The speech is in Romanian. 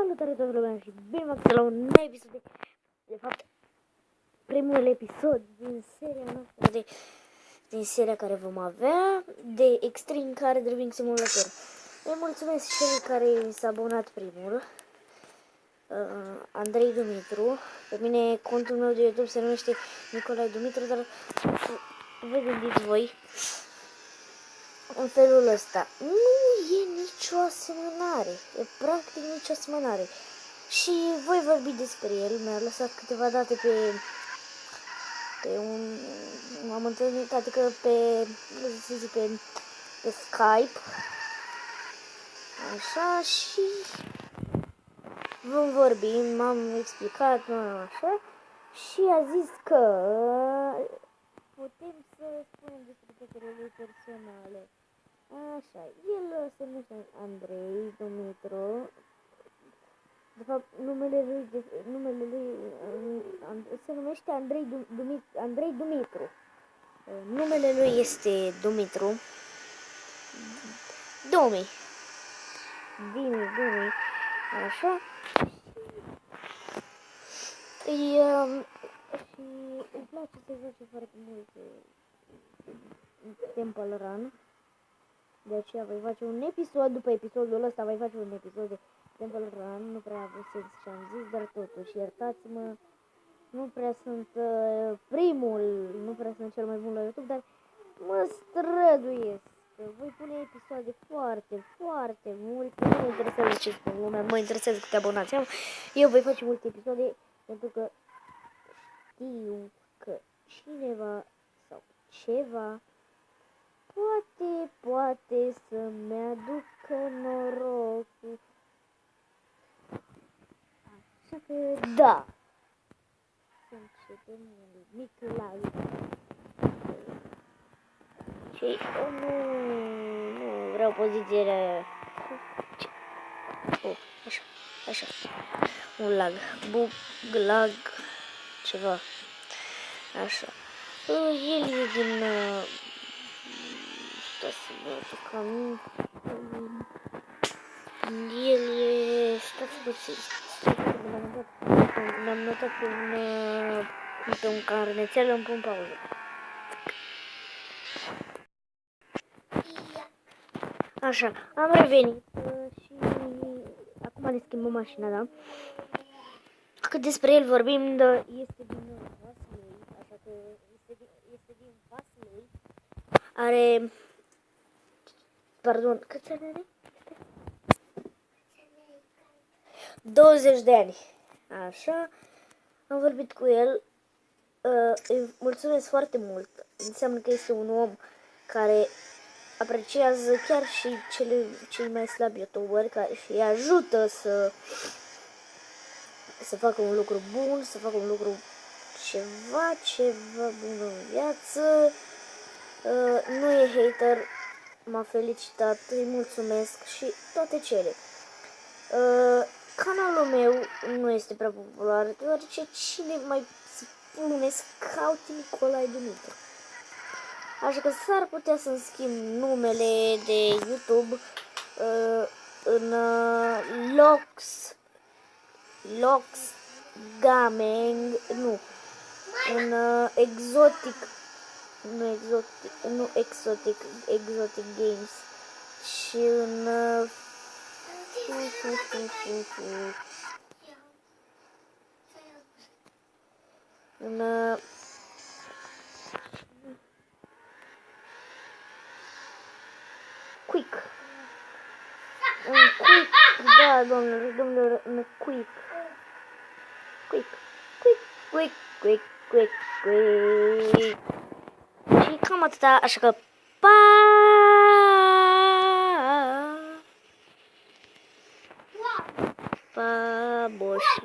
Salutare toată lumea și bine v-am la un nou episod de fapt, primul episod din seria noastră din seria care vom avea de Extreme Car Driving Simulator. Îi mulțumesc celui care s-a abonat primul, Andrei Dumitru. Pe mine contul meu de YouTube se numește Nicolae Dumitru, dar vă gândiți voi în felul ăsta. Nu e nicio asemănare, e practic nicio asemănare. Și voi vorbi despre el, mi-a lăsat câteva date m-am întâlnit, adică pe Skype, așa, și vom vorbi, m-am explicat, așa, și a zis că putem să spunem despre părerile lui personale. Așa, el se numește Andrei Dumitru. De fapt, numele lui se numește Andrei Dumitru. Numele lui este Dumitru. Dumi. Așa. Și îi place să joace foarte mult Temple Run. De aceea voi face un episod, după episodul ăsta voi face un episod de Temple Run. Nu prea a avut sens ce am zis, dar totuși, iertați-mă, nu prea sunt primul, nu prea sunt cel mai bun la YouTube, dar mă străduiesc. Voi pune episoade foarte multe, nu mă interesează ce spun lumea, mă interesează câte abonați am. Eu voi face multe episoade pentru că știu că cineva sau ceva poate să-mi aducă norocul. Așa că da. Să începem un mic live. Și nu vreau pozițiile. Așa. Un lag. Lag. Ceva. Așa. El e din... El e... Stați puțin. Mi-am notat pe un carnețel, îmi pun pauză. Așa, am revenit și acum ne schimbăm mașina, da? Cât despre el vorbim, este din Vaslui, așa că este din Vaslui. Are... Pardon, câți ani are? 20 de ani. Așa, am vorbit cu el, îi mulțumesc foarte mult. Înseamnă că este un om care apreciază chiar și cei mai slabi youtuberi, care și îi ajută să facă un lucru bun, să facă un lucru ceva bun în viață. Nu e hater, m-a felicitat, îi mulțumesc și toate cele. Canalul meu nu este prea popular, deoarece cine mai spune să caute Nicolae Dumitru. Așa că s-ar putea să-mi schimb numele de YouTube în Lox Gaming, nu, în Exotic Games și în Quick. Da, domnilor, în Quick. Și cam atâta, așa că pa, boși.